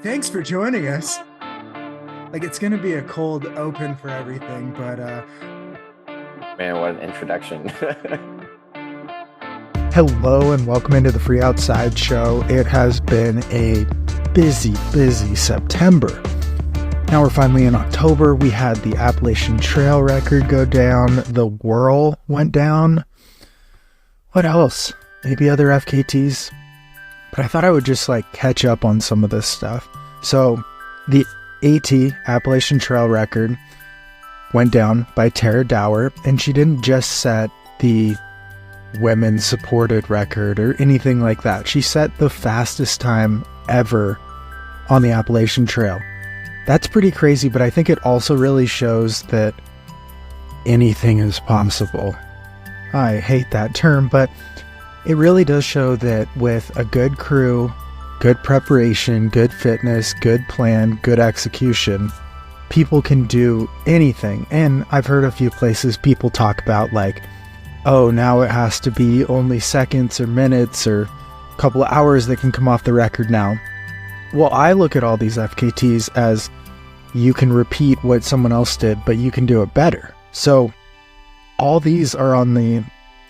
Thanks for joining us. Like, it's gonna be a cold open for everything, but Man, what an introduction. hello and welcome into the Free Outside Show. It has been a busy September. Now we're finally in October. We had the Appalachian Trail record go down. The WURL went down. What else? Maybe other FKTs. But I thought I would just catch up on some of this stuff. So the Appalachian Trail record went down by Tara Dower, and she didn't just set the women supported record or anything like that. She set the fastest time ever on the Appalachian Trail. That's pretty crazy, but I think it also really shows that anything is possible. I hate that term, but it really does show that with a good crew, good preparation, good fitness, good plan, good execution, people can do anything. And I've heard a few places people talk about oh, now it has to be only seconds or minutes or a couple of hours that can come off the record now. Well, I look at all these FKTs as you can repeat what someone else did, but you can do it better. So all these are on the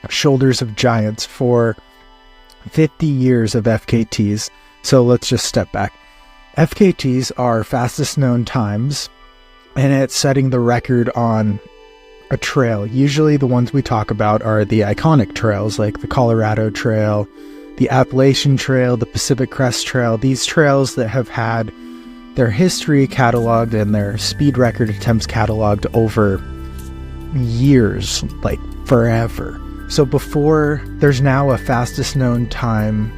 shoulders of giants for 50 years of FKTs. So let's just step back. FKTs are fastest known times, and it's setting the record on a trail. Usually the ones we talk about are the iconic trails like the Colorado Trail, the Appalachian Trail, the Pacific Crest Trail, these trails that have had their history cataloged and their speed record attempts cataloged over years, like forever. So before, there's now a fastest known time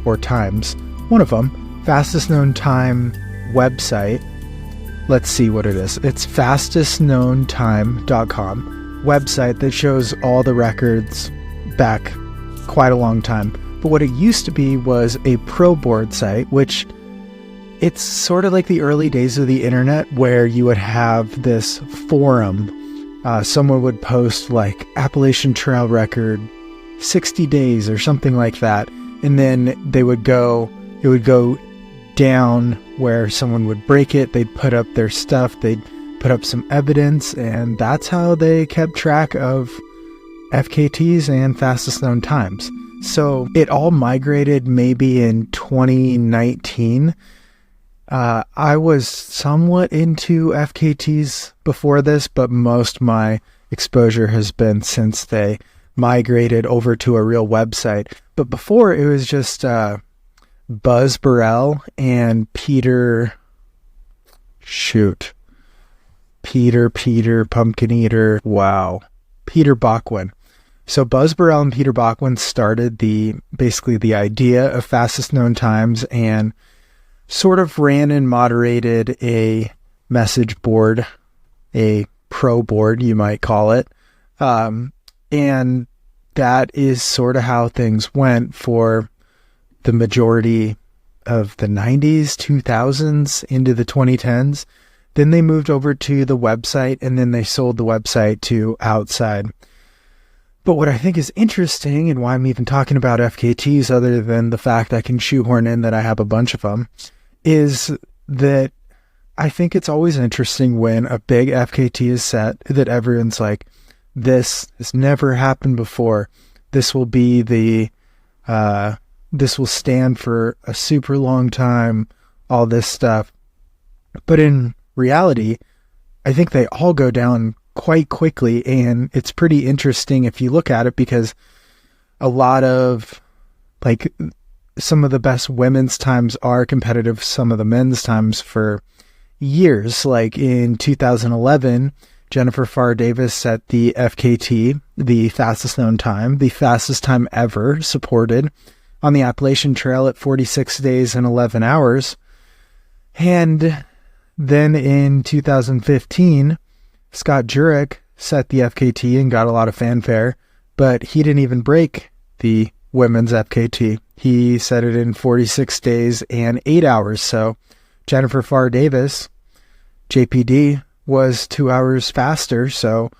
or times, one of them, fastest known time website. Let's see what it is. It's fastestknowntime.com website that shows all the records back quite a long time. But what it used to be was a pro board site, which it's sort of like the early days of the internet where you would have this forum. Someone would post Appalachian Trail record 60 days or something like that. And then it would go down where someone would break it. They'd put up their stuff. They'd put up some evidence. And that's how they kept track of FKTs and fastest known times. So it all migrated maybe in 2019. I was somewhat into FKTs before this, but most of my exposure has been since they migrated over to a real website. But before, it was just Buzz Burrell and Peter Pumpkin Eater. Wow. Peter Bachwin. So Buzz Burrell and Peter Bachwin started basically the idea of fastest known times and sort of ran and moderated a message board, a pro board, you might call it. And that is sort of how things went for the majority of the 90s, 2000s, into the 2010s. Then they moved over to the website, and then they sold the website to Outside. But what I think is interesting, and why I'm even talking about FKTs, other than the fact I can shoehorn in that I have a bunch of them, is that I think it's always interesting when a big FKT is set that everyone's like, this has never happened before. This will be this will stand for a super long time, all this stuff. But in reality, I think they all go down quite quickly, and it's pretty interesting if you look at it, because a lot of some of the best women's times are competitive, some of the men's times for years. Like in 2011, Jennifer Farr Davis set the FKT, the fastest known time, the fastest time ever supported on the Appalachian Trail at 46 days and 11 hours. And then in 2015, Scott Jurek set the FKT and got a lot of fanfare, but he didn't even break the women's FKT. He set it in 46 days and 8 hours. So Jennifer Farr Davis, JPD, was 2 hours faster. So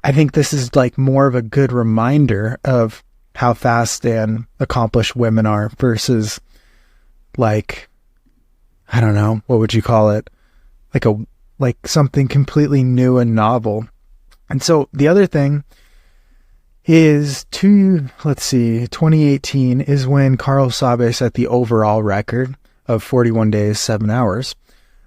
I think this is more of a good reminder of how fast and accomplished women are versus I don't know, what would you call it? Like something completely new and novel. And so the other thing is 2018 is when Carl Sabe set the overall record of 41 days, 7 hours.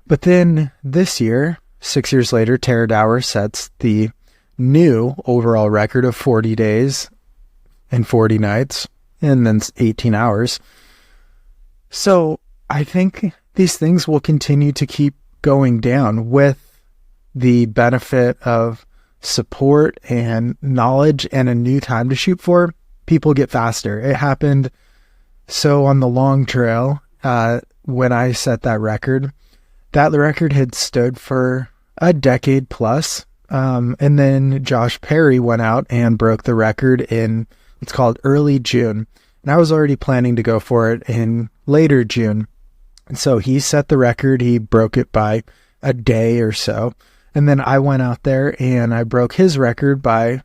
But then this year, 6 years later, Tara Dower sets the new overall record of 40 days and 40 nights, and then 18 hours. So I think these things will continue to keep going down with the benefit of support and knowledge and a new time to shoot for. People get faster. It happened so on the long trail, when I set that record had stood for a decade plus. And then Josh Perry went out and broke the record in, it's called early June. And I was already planning to go for it in later June. And so he set the record. He broke it by a day or so. And then I went out there and I broke his record by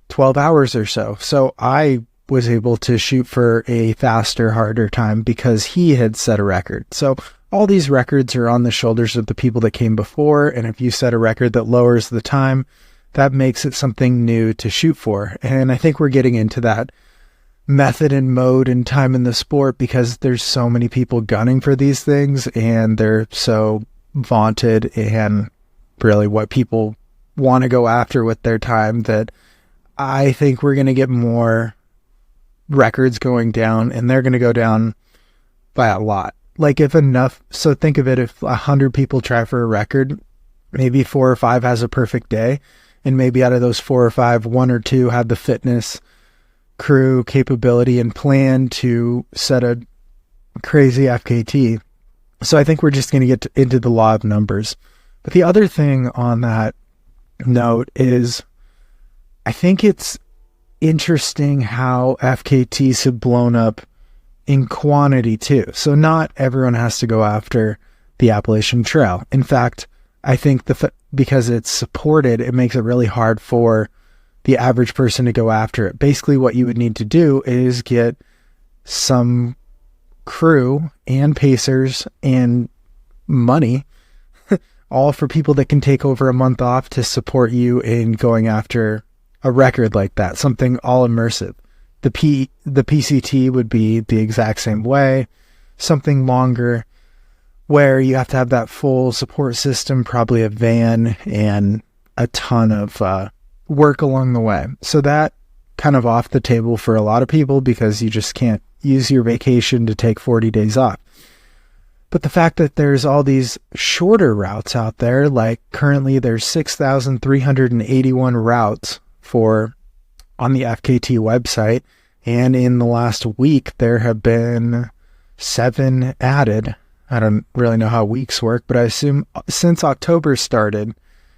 12 hours or so. So I was able to shoot for a faster, harder time because he had set a record. So all these records are on the shoulders of the people that came before. And if you set a record that lowers the time, that makes it something new to shoot for. And I think we're getting into that method and mode and time in the sport because there's so many people gunning for these things and they're so vaunted and really what people want to go after with their time that I think we're going to get more records going down, and they're going to go down by a lot. Like if enough, so think of it, if 100 people try for a record, maybe 4 or 5 has a perfect day, and maybe out of those 4 or 5, 1 or 2 have the fitness, crew, capability, and plan to set a crazy FKT. So I think we're just going to get into the law of numbers. But the other thing on that note is I think it's interesting how FKTs have blown up in quantity too. So not everyone has to go after the Appalachian Trail. In fact, I think because it's supported, it makes it really hard for the average person to go after it. Basically, what you would need to do is get some crew and pacers and money, all for people that can take over a month off to support you in going after a record like that, something all immersive. The PCT would be the exact same way, something longer where you have to have that full support system, probably a van and a ton of work along the way. So that kind of off the table for a lot of people because you just can't use your vacation to take 40 days off. But the fact that there's all these shorter routes out there, like currently there's 6,381 routes on the FKT website. And in the last week, there have been 7 added. I don't really know how weeks work, but I assume since October started,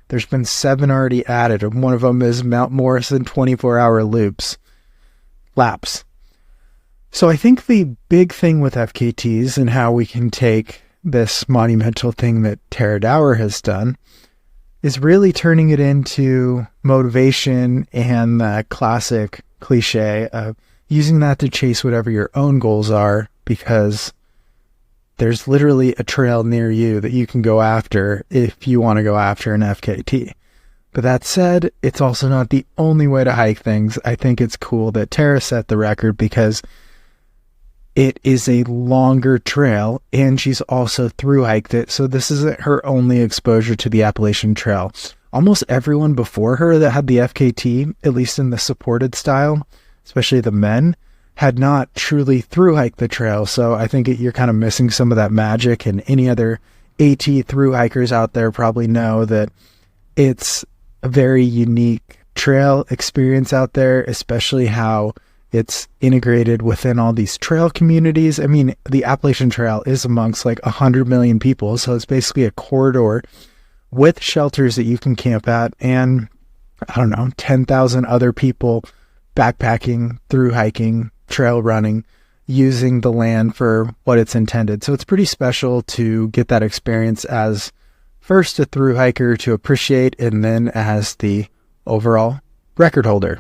there's been 7 already added. And one of them is Mount Morrison 24-hour laps. So I think the big thing with FKTs and how we can take this monumental thing that Tara Dower has done is really turning it into motivation and that classic cliche of using that to chase whatever your own goals are, because there's literally a trail near you that you can go after if you want to go after an FKT. But that said, it's also not the only way to hike things. I think it's cool that Tara set the record because it is a longer trail and she's also through hiked it. So this isn't her only exposure to the Appalachian Trail. Almost everyone before her that had the FKT, at least in the supported style, especially the men, had not truly through hiked the trail. So I think you're kind of missing some of that magic, and any other AT through hikers out there probably know that it's a very unique trail experience out there, especially how it's integrated within all these trail communities. I mean, the Appalachian Trail is amongst like 100 million people. So it's basically a corridor with shelters that you can camp at and, I don't know, 10,000 other people backpacking, through hiking, trail running, using the land for what it's intended. So it's pretty special to get that experience as first a through hiker to appreciate, and then as the overall record holder.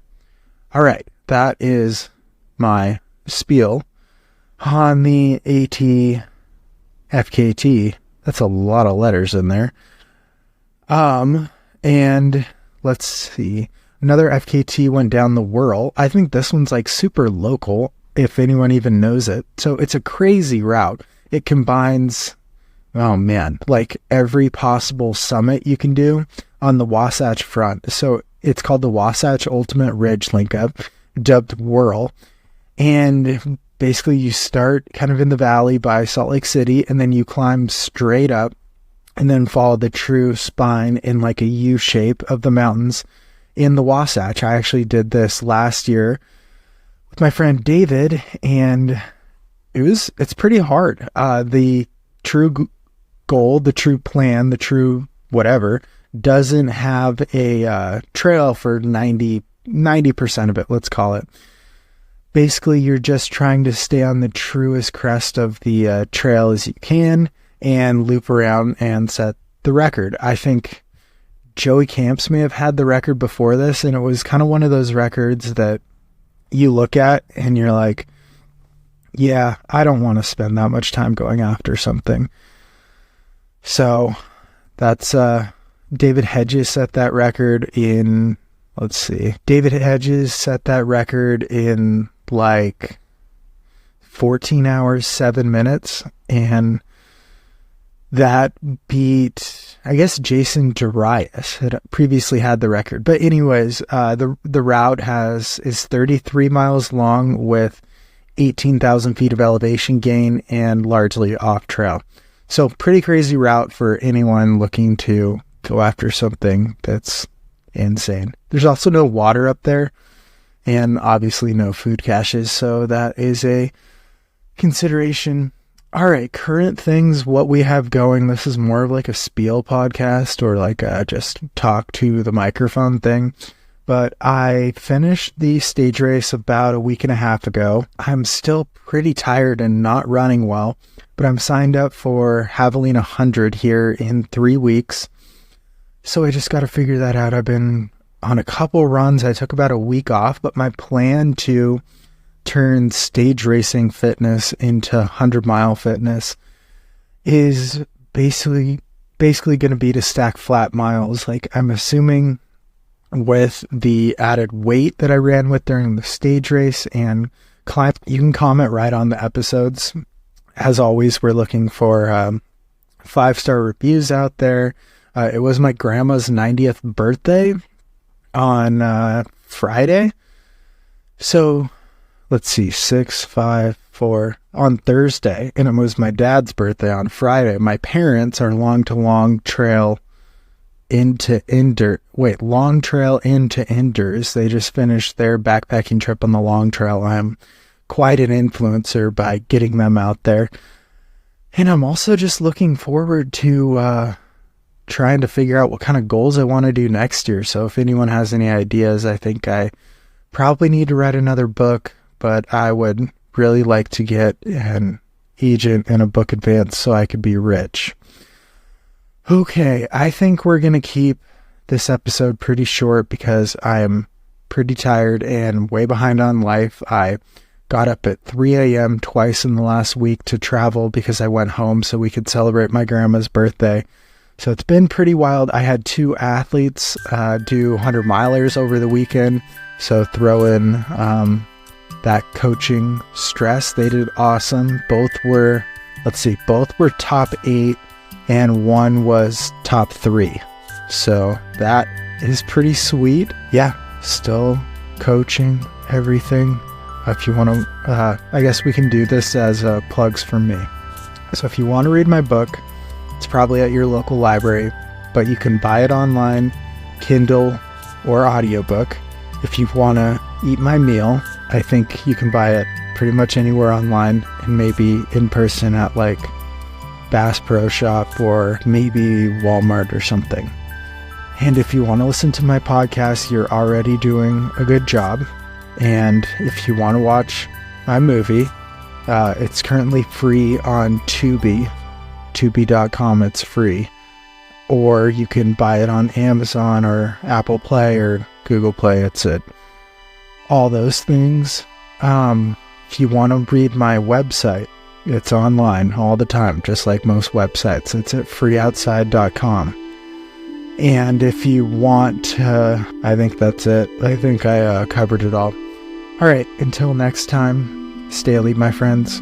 All right. That is my spiel on the AT FKT. That's a lot of letters in there. And let's see. Another FKT went down the WURL. I think this one's like super local, if anyone even knows it. So it's a crazy route. It combines, oh man, like every possible summit you can do on the Wasatch Front. So it's called the Wasatch Ultimate Ridge Link Up, dubbed WURL. And basically you start kind of in the valley by Salt Lake City, and then you climb straight up and then follow the true spine in like a U shape of the mountains in the Wasatch. I actually did this last year with my friend David, and it's pretty hard. The true goal, the true plan, the true whatever doesn't have a trail for 90% of it, let's call it. Basically, you're just trying to stay on the truest crest of the trail as you can and loop around and set the record. I think Joey Camps may have had the record before this, and it was kind of one of those records that you look at and you're like, yeah, I don't want to spend that much time going after something. So that's David Hedges set that record in, let's see, David Hedges set that record in like 14 hours, 7 minutes, and that beat, I guess, Jason Darius had previously had the record. But anyways, the route is 33 miles long with 18,000 feet of elevation gain and largely off trail. So pretty crazy route for anyone looking to go after something that's insane. There's also no water up there, and obviously no food caches, so that is a consideration. All right, current things, what we have going. This is more of like a spiel podcast or like a just talk to the microphone thing. But I finished the stage race about a week and a half ago. I'm still pretty tired and not running well, but I'm signed up for Javelina 100 here in 3 weeks. So I just got to figure that out. I've been on a couple runs. I took about a week off, but my plan to turn stage racing fitness into 100-mile fitness is basically going to be to stack flat miles. Like, I'm assuming with the added weight that I ran with during the stage race and climb, you can comment right on the episodes. As always, we're looking for 5-star reviews out there. It was my grandma's 90th birthday on Friday. So let's see, 6, 5, 4 on Thursday, and it was my dad's birthday on Friday. My parents are Long Trail into Enders. They just finished their backpacking trip on the Long Trail. I'm quite an influencer by getting them out there. And I'm also just looking forward to trying to figure out what kind of goals I want to do next year. So if anyone has any ideas, I think I probably need to write another book, but I would really like to get an agent and a book advance so I could be rich. Okay, I think we're going to keep this episode pretty short because I am pretty tired and way behind on life. I got up at 3 a.m. twice in the last week to travel because I went home so we could celebrate my grandma's birthday. So it's been pretty wild. I had 2 athletes do 100-milers over the weekend. So throw in that coaching stress. They did awesome. Both were top 8 and one was top 3. So that is pretty sweet. Yeah, still coaching everything. If you want to, I guess we can do this as plugs for me. So if you want to read my book, it's probably at your local library, but you can buy it online, Kindle, or audiobook. If you want to eat my meal, I think you can buy it pretty much anywhere online and maybe in person at like Bass Pro Shop or maybe Walmart or something. And if you want to listen to my podcast, you're already doing a good job. And if you want to watch my movie, it's currently free on Tubi. Tubi.com, it's free. Or you can buy it on Amazon or Apple Play or Google Play. It's at all those things. If you want to read my website, It's online all the time, just like most websites. It's at freeoutside.com. And if you want, I think that's it. I think I covered it all. All right, until next time, stay elite, my friends.